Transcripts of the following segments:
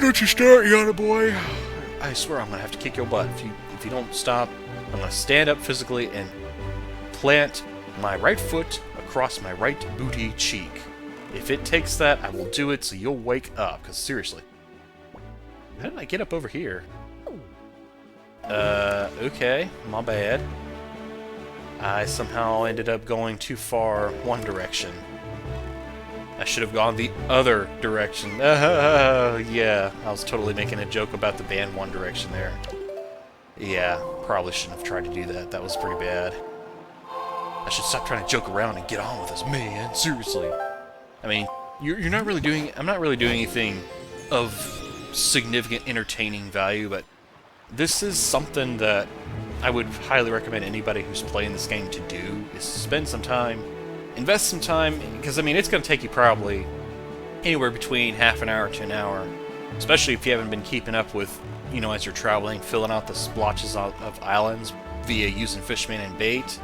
don't you start, Yana boy. I swear I'm gonna have to kick your butt if you don't stop. I'm gonna stand up physically and plant my right foot across my right booty cheek. If it takes that, I will do it so you'll wake up. Because seriously, how did I get up over here? Okay, my bad. I somehow ended up going too far one direction. I should have gone the other direction. Yeah, I was totally making a joke about the band One Direction there. Yeah, probably shouldn't have tried to do that. That was pretty bad. I should stop trying to joke around and get on with this, man. Seriously. I mean, you're not really doing... I'm not really doing anything of significant entertaining value, but this is something that I would highly recommend anybody who's playing this game to do, is spend some time, invest some time, because, I mean, it's going to take you probably anywhere between half an hour to an hour, especially if you haven't been keeping up with, you know, as you're traveling, filling out the splotches of islands via using Fishman and bait.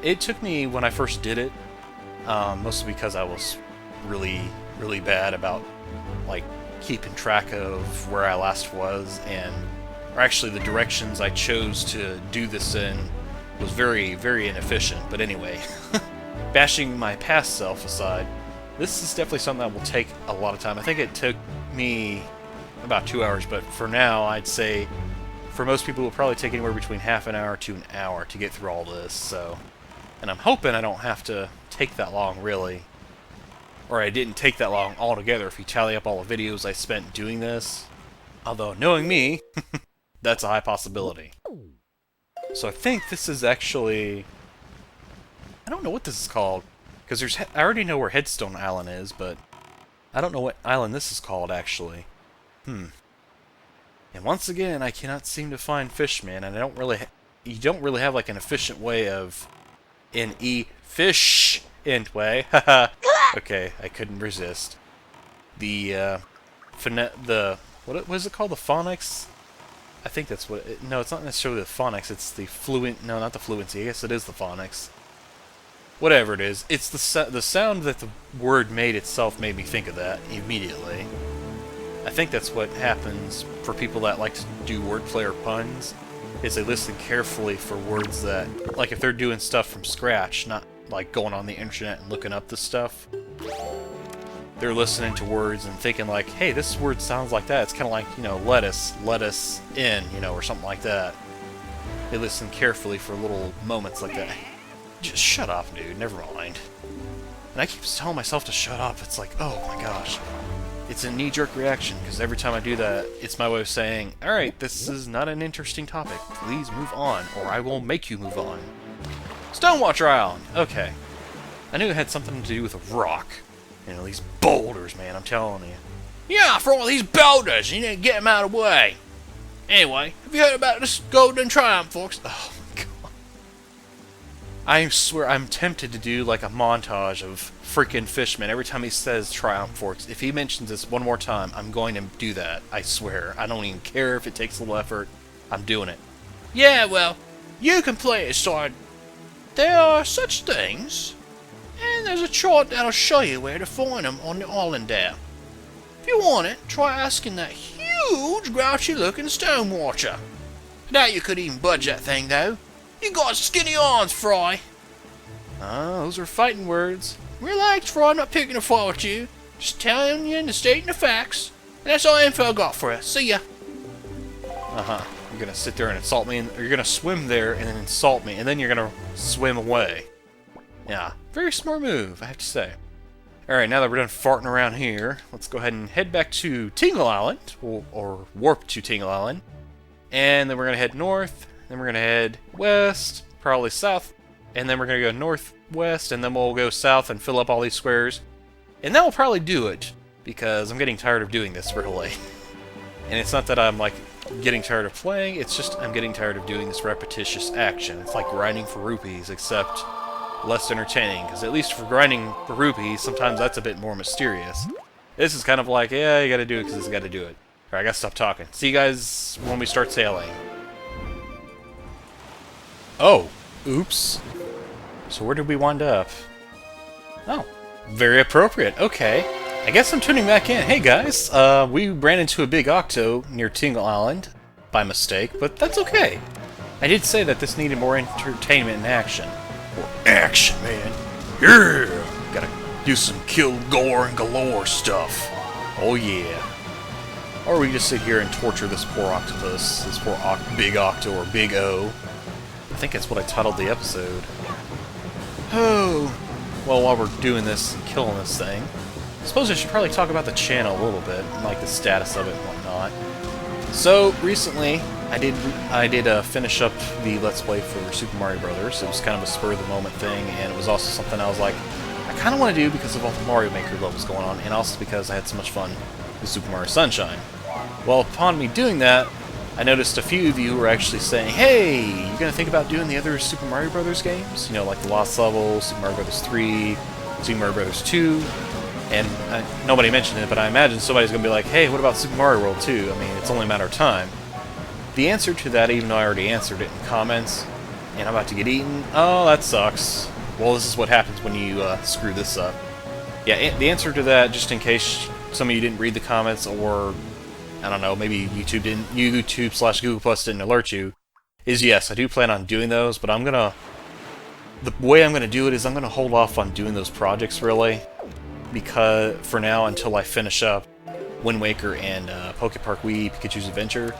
It took me, when I first did it, mostly because I was really, really bad about, like, keeping track of where I last was, or actually the directions I chose to do this in was very, very inefficient. But anyway, bashing my past self aside, this is definitely something that will take a lot of time. I think it took me about 2 hours, but for now, I'd say for most people it will probably take anywhere between half an hour to an hour to get through all this, so... And I'm hoping I don't have to take that long, really. Or I didn't take that long altogether if you tally up all the videos I spent doing this. Although, knowing me, that's a high possibility. So I think this is actually... I don't know what this is called. Because I already know where Headstone Island is, but I don't know what island this is called, actually. And once again, I cannot seem to find Fishman, and you don't really have like an efficient way of... an efficient way. Haha. Okay, I couldn't resist. What is it called? The phonics? I think that's what no, it's not necessarily the phonics, it's the fluent... No, not the fluency. I guess it is the phonics. Whatever it is, it's the sound that the word made itself made me think of that immediately. I think that's what happens for people that like to do wordplay or puns, is they listen carefully for words that... Like, if they're doing stuff from scratch, not like going on the internet and looking up the stuff, they're listening to words and thinking like, hey, this word sounds like that. It's kind of like, you know, lettuce in, you know, or something like that. They listen carefully for little moments like that. Just shut up, dude. Never mind. And I keep telling myself to shut up. It's like, oh my gosh. It's a knee-jerk reaction, because every time I do that, it's my way of saying, alright, this is not an interesting topic. Please move on, or I will make you move on. Stonewatcher Island! Okay. I knew it had something to do with a rock. You know, these boulders, man, I'm telling you. Yeah, for all these boulders, you need to get them out of the way. Anyway, have you heard about this Golden Triumph, folks? Oh my god. I swear, I'm tempted to do like a montage of freaking Fishman every time he says Triumph Forks. If he mentions this one more time, I'm going to do that. I swear. I don't even care if it takes a little effort. I'm doing it. Yeah, well, you can play it, son. There are such things, and there's a chart that'll show you where to find them on the island there. If you want it, try asking that huge, grouchy-looking stone watcher. I doubt you could even budge that thing, though. You got skinny arms, Fry. Those are fighting words. Relax, Fry, I'm not picking a fight with you. Just telling you and stating the facts. And that's all the info I got for you. See ya. You're gonna sit there and insult me, and you're gonna swim there and then insult me, and then you're gonna swim away. Yeah, very smart move, I have to say. Alright, now that we're done farting around here, let's go ahead and head back to Tingle Island, or warp to Tingle Island. And then we're gonna head north, then we're gonna head west, probably south, and then we're gonna go northwest, and then we'll go south and fill up all these squares. And that will probably do it, because I'm getting tired of doing this, really. And it's not that I'm, like, getting tired of playing, it's just I'm getting tired of doing this repetitious action. It's like grinding for rupees, except less entertaining, because at least for grinding for rupees, sometimes that's a bit more mysterious. This is kind of like, yeah, you gotta do it because you gotta do it. Alright, I gotta stop talking. See you guys when we start sailing. Oh, oops. So where did we wind up? Oh, very appropriate. Okay. I guess I'm tuning back in. Hey guys, we ran into a Big Octo near Tingle Island by mistake, but that's okay. I did say that this needed more entertainment and action. More action, man. Yeah! Gotta do some kill, gore, and galore stuff. Oh yeah. Or we just sit here and torture this poor octopus, this poor Big Octo or Big O. I think that's what I titled the episode. Oh. Well, while we're doing this and killing this thing, I suppose I should probably talk about the channel a little bit, and like the status of it and whatnot. So, recently, I did finish up the Let's Play for Super Mario Brothers. It was kind of a spur-of-the-moment thing, and it was also something I was like, I kind of want to do because of all the Mario Maker levels going on, and also because I had so much fun with Super Mario Sunshine. Well, upon me doing that, I noticed a few of you were actually saying, hey, you're going to think about doing the other Super Mario Brothers games? You know, like the Lost Level, Super Mario Brothers 3, Super Mario Brothers 2, and nobody mentioned it, but I imagine somebody's going to be like, hey, what about Super Mario World 2? I mean, it's only a matter of time. The answer to that, even though I already answered it in comments, and I'm about to get eaten, oh, that sucks. Well, this is what happens when you screw this up. Yeah, the answer to that, just in case some of you didn't read the comments, or, I don't know, maybe YouTube/Google Plus didn't alert you, is yes, I do plan on doing those, but the way I'm gonna do it is I'm gonna hold off on doing those projects, really, because, for now, until I finish up Wind Waker and Poke Park Wii Pikachu's Adventure.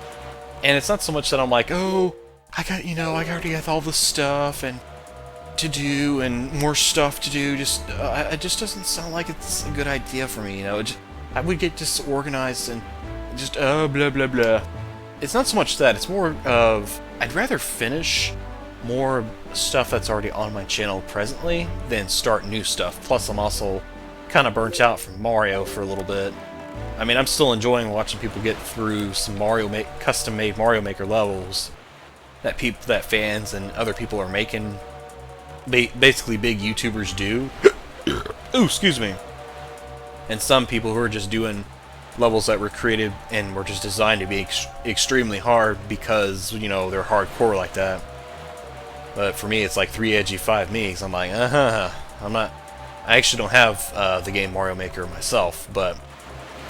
And it's not so much that I'm like, oh, I already got all this stuff and to do and more stuff to do. It just doesn't sound like it's a good idea for me, you know. I would get disorganized and just blah blah blah. It's not so much that. It's more of I'd rather finish more stuff that's already on my channel presently than start new stuff. Plus, I'm also kind of burnt out from Mario for a little bit. I mean, I'm still enjoying watching people get through some custom-made Mario Maker levels that fans and other people are making. Basically, big YouTubers do. Ooh, excuse me. And some people who are just doing levels that were created and were just designed to be extremely hard because, you know, they're hardcore like that. But for me, it's like 3 edgy 5 me, because I'm like, I actually don't have the game Mario Maker myself, but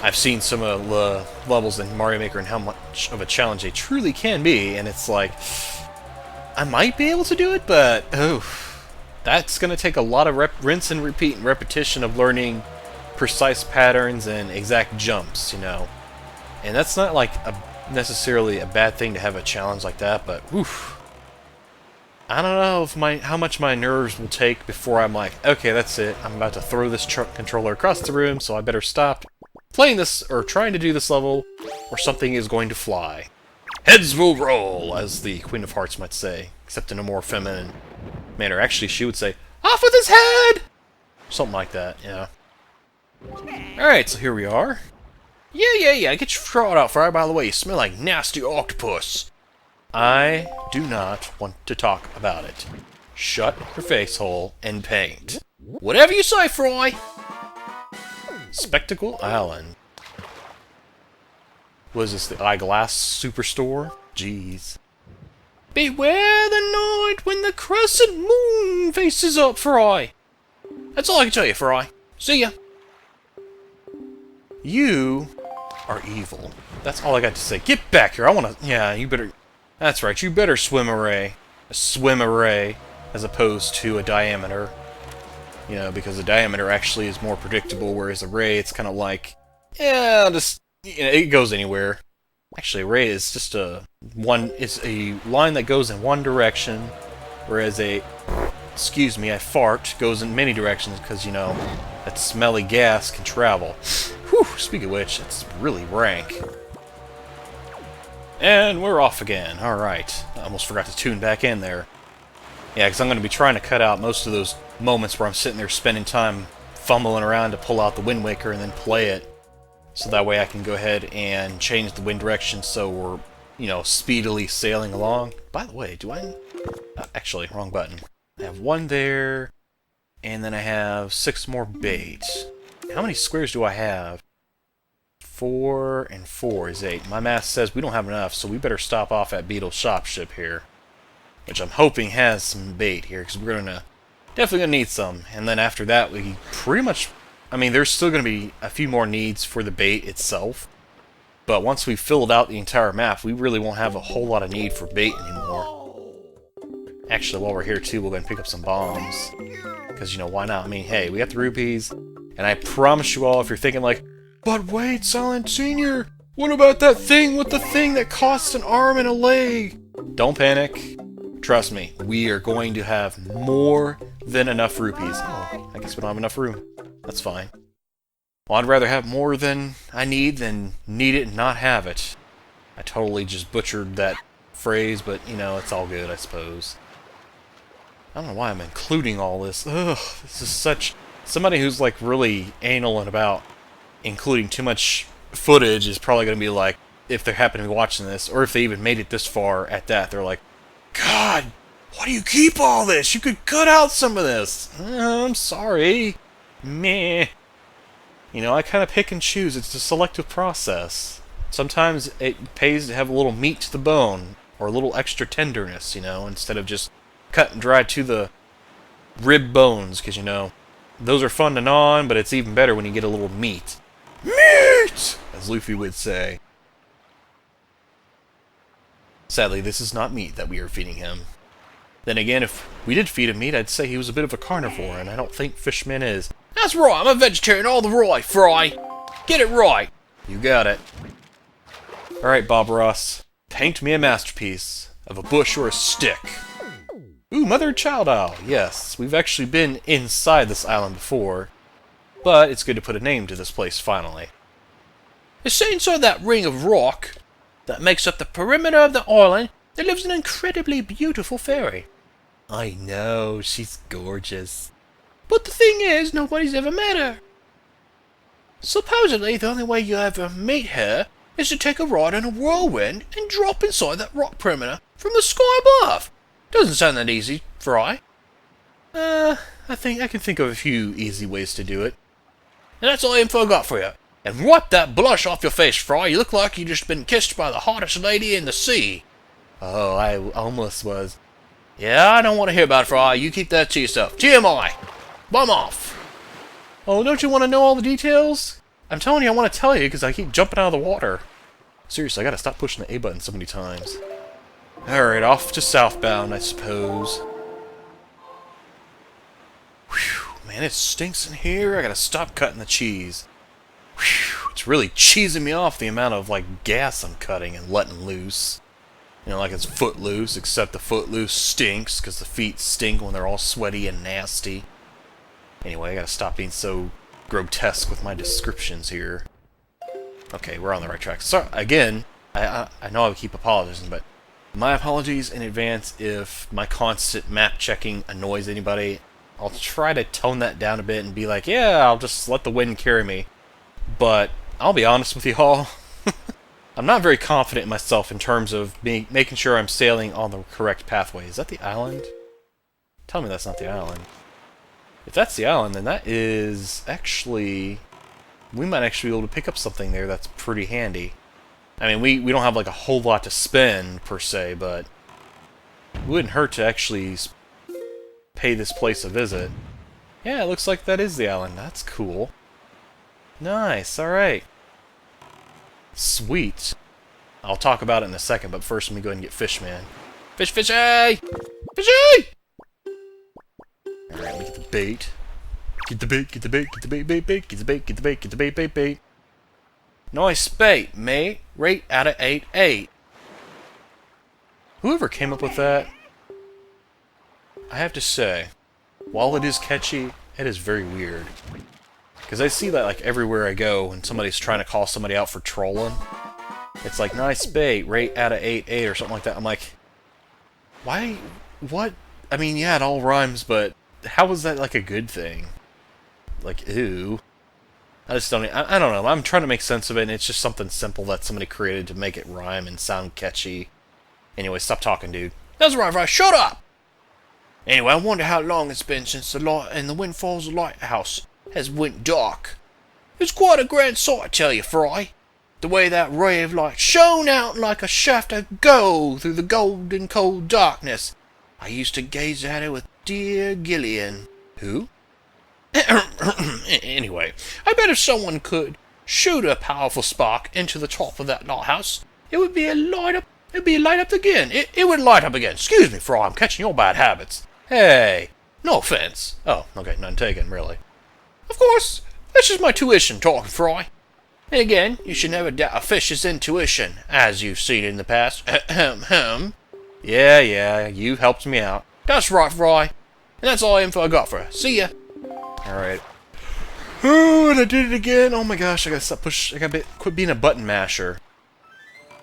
I've seen some of the levels in Mario Maker and how much of a challenge they truly can be, and it's like, I might be able to do it, but, that's going to take a lot of rinse and repeat and repetition of learning precise patterns and exact jumps, you know. And that's not like necessarily a bad thing to have a challenge like that, but, oof. I don't know if how much my nerves will take before I'm like, okay, that's it. I'm about to throw this controller across the room, so I better stop playing this, or trying to do this level, or something is going to fly. Heads will roll, as the Queen of Hearts might say, except in a more feminine manner. Actually, she would say, off with his head! Something like that, yeah. Alright, so here we are. Yeah, get your throat out, Fry. By the way, you smell like nasty octopus. I do not want to talk about it. Shut your face hole and paint. Whatever you say, Fry! Spectacle Island. Was this the eyeglass superstore? Jeez. Beware the night when the crescent moon faces up, Fry. That's all I can tell you, Fry. See ya. You are evil. That's all I got to say. Get back here. I want to... Yeah, you better... That's right. You better swim array. A swim array as opposed to a diameter. You know, because the diameter actually is more predictable, whereas a ray, it's kind of like, yeah, just, you know, it goes anywhere. Actually, a ray is just it's a line that goes in one direction, whereas excuse me, a fart goes in many directions, because, you know, that smelly gas can travel. Whew, speaking of which, it's really rank. And we're off again. Alright, I almost forgot to tune back in there. Yeah, because I'm going to be trying to cut out most of those moments where I'm sitting there spending time fumbling around to pull out the Wind Waker and then play it. So that way I can go ahead and change the wind direction so we're, you know, speedily sailing along. By the way, do I... actually, wrong button. I have 1 there, and then I have 6 more bait. How many squares do I have? 4 and 4 is 8. My math says we don't have enough, so we better stop off at Beedle's shop ship here. Which I'm hoping has some bait here, because we're definitely gonna need some. And then after that, we pretty much I mean, there's still going to be a few more needs for the bait itself, but once we've filled out the entire map, we really won't have a whole lot of need for bait anymore. Actually, while we're here too, we'll go and pick up some bombs. Because, you know, why not? I mean, hey, we got the rupees, and I promise you all, if you're thinking like, but wait, Silent Senior, what about that thing with the thing that costs an arm and a leg? Don't panic. Trust me, we are going to have more than enough rupees. Oh, I guess we don't have enough room. That's fine. Well, I'd rather have more than I need than need it and not have it. I totally just butchered that phrase, but, you know, it's all good, I suppose. I don't know why I'm including all this. Ugh, this is such... Somebody who's, like, really anal and about including too much footage is probably going to be like, if they happen to be watching this, or if they even made it this far at that, they're like, God, why do you keep all this? You could cut out some of this. I'm sorry. Meh. You know, I kind of pick and choose. It's a selective process. Sometimes it pays to have a little meat to the bone, or a little extra tenderness, you know, instead of just cut and dry to the rib bones, because, you know, those are fun to gnaw on, but it's even better when you get a little meat. Meat! As Luffy would say. Sadly, this is not meat that we are feeding him. Then again, if we did feed him meat, I'd say he was a bit of a carnivore, and I don't think Fishman is. That's right, I'm a vegetarian all the right, Fry. Get it right. You got it. Alright, Bob Ross. Paint me a masterpiece of a bush or a stick. Ooh, Mother-Child Isle. Yes, we've actually been inside this island before, but it's good to put a name to this place finally. It's inside that ring of rock that makes up the perimeter of the island, there lives an incredibly beautiful fairy. I know, she's gorgeous. But the thing is, nobody's ever met her. Supposedly, the only way you ever meet her is to take a ride in a whirlwind and drop inside that rock perimeter from the sky above. Doesn't sound that easy, Fry. I think I can think of a few easy ways to do it. And that's all the info I got for you. And wipe that blush off your face, Fry. You look like you just been kissed by the hottest lady in the sea. Oh, I almost was. Yeah, I don't want to hear about it, Fry. You keep that to yourself. TMI! Bum off! Oh, don't you want to know all the details? I'm telling you, I want to tell you because I keep jumping out of the water. Seriously, I gotta stop pushing the A button so many times. Alright, off to southbound, I suppose. Whew, man, it stinks in here. I gotta stop cutting the cheese. Whew, it's really cheesing me off the amount of, like, gas I'm cutting and letting loose. You know, like it's Footloose, except the Footloose stinks, because the feet stink when they're all sweaty and nasty. Anyway, I gotta stop being so grotesque with my descriptions here. Okay, we're on the right track. So, again, I know I keep apologizing, but my apologies in advance if my constant map checking annoys anybody. I'll try to tone that down a bit and be like, yeah, I'll just let the wind carry me. But I'll be honest with you all, I'm not very confident in myself in terms of making sure I'm sailing on the correct pathway. Is that the island? Tell me that's not the island. If that's the island, then that is actually... We might actually be able to pick up something there that's pretty handy. I mean, we don't have like a whole lot to spend, per se, but it wouldn't hurt to actually pay this place a visit. Yeah, it looks like that is the island. That's cool. Nice, alright. Sweet. I'll talk about it in a second, but first let me go ahead and get Fishman. Fishy! Fishy! Alright, let me get the bait. Get the bait, get the bait, get the bait, bait, get the bait, get the bait, get the bait, bait. Nice bait, mate. Rate out of 8. Whoever came up with that, I have to say, while it is catchy, it is very weird. Because I see that like everywhere I go when somebody's trying to call somebody out for trolling. It's like, nice bait, rate out of 8 or something like that. I'm like, why? What? I mean, yeah, it all rhymes, but how is that like a good thing? Like, ew. I just don't... I don't know. I'm trying to make sense of it, and it's just something simple that somebody created to make it rhyme and sound catchy. Anyway, stop talking, dude. That's right. Shut up! Anyway, I wonder how long it's been since the light in the Windfalls Lighthouse has went dark. It's quite a grand sight, I tell you, Fry. The way that ray of light shone out like a shaft of gold through the golden cold darkness. I used to gaze at it with dear Gillian. Who? Anyway, I bet if someone could shoot a powerful spark into the top of that lighthouse, it would be a light up. It'd be light up again. It would light up again. Excuse me, Fry. I'm catching your bad habits. Hey, no offense. Oh, okay, none taken, really. Of course, that's just my tuition talking, Fry. And again, you should never doubt a fish's intuition, as you've seen in the past. Yeah, you helped me out. That's right, Fry. And that's all the info I got for you. See ya. Alright. Oh, and I did it again. Oh my gosh, I gotta stop I gotta quit being a button masher.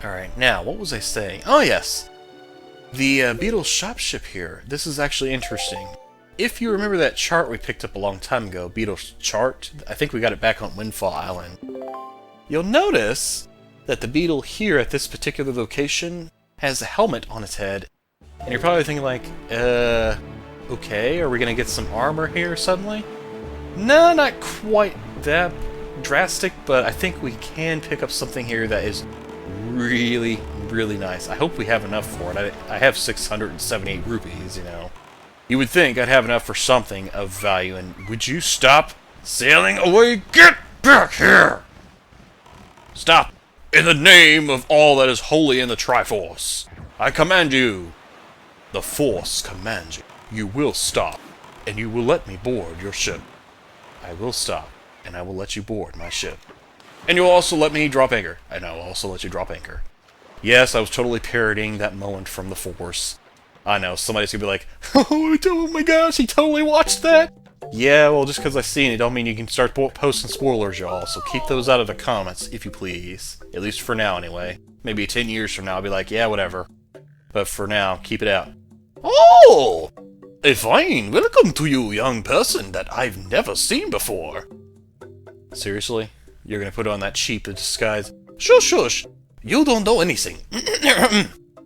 Alright, now, what was I saying? Oh, yes. The Beedle shop ship here. This is actually interesting. If you remember that chart we picked up a long time ago, Beedle's chart, I think we got it back on Windfall Island. You'll notice that the Beedle here at this particular location has a helmet on its head. And you're probably thinking like, okay, are we gonna get some armor here suddenly? No, not quite that drastic, but I think we can pick up something here that is really, really nice. I hope we have enough for it. I have 678 rupees, you know. You would think I'd have enough for something of value, and would you stop sailing away? Get back here! Stop! In the name of all that is holy in the Triforce, I command you. The Force commands you. You will stop, and you will let me board your ship. I will stop, and I will let you board my ship. And you'll also let me drop anchor, and I will also let you drop anchor. Yes, I was totally parodying that moment from The Force. I know, somebody's gonna be like, oh my gosh, he totally watched that! Yeah, well, just because I've seen it don't mean you can start posting spoilers, y'all, so keep those out of the comments, if you please. At least for now, anyway. Maybe 10 years from now, I'll be like, yeah, whatever. But for now, keep it out. Oh! A fine welcome to you, young person that I've never seen before. Seriously? You're gonna put on that cheap disguise? Shush! You don't know anything.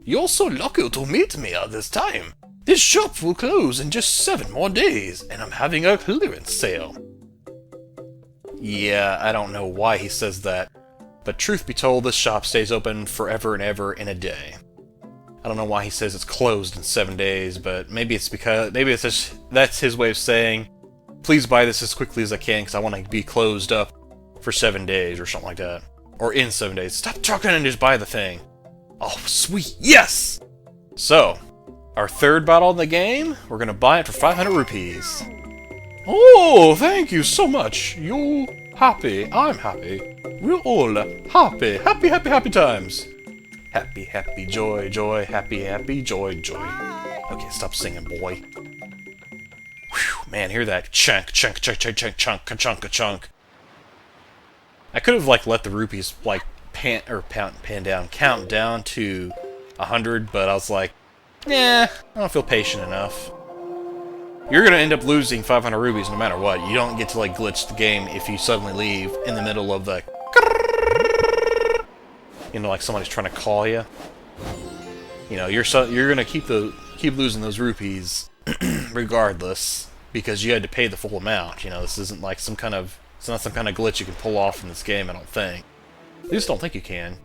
You're so lucky to meet me at this time. This shop will close in just 7 more days, and I'm having a clearance sale. Yeah, I don't know why he says that, but truth be told, this shop stays open forever and ever in a day. I don't know why he says it's closed in 7 days, but maybe it's because that's his way of saying, please buy this as quickly as I can because I want to be closed up for 7 days or something like that. Or in 7 days. Stop talking and just buy the thing. Oh, sweet. Yes! So, our third bottle in the game, we're going to buy it for 500 rupees. Oh, thank you so much. You're happy. I'm happy. We're all happy. Happy times. Happy, joy, happy, joy. Okay, stop singing, boy. Whew, man, hear that chunk. I could have, like, let the rupees, like, count down to 100, but I was like, nah, I don't feel patient enough. You're gonna end up losing 500 rupees no matter what. You don't get to, like, glitch the game if you suddenly leave in the middle of the... You know, like somebody's trying to call you. You know, you're gonna keep losing those rupees regardless because you had to pay the full amount. You know, this isn't like it's not some kind of glitch you can pull off in this game. I don't think. I just don't think you can.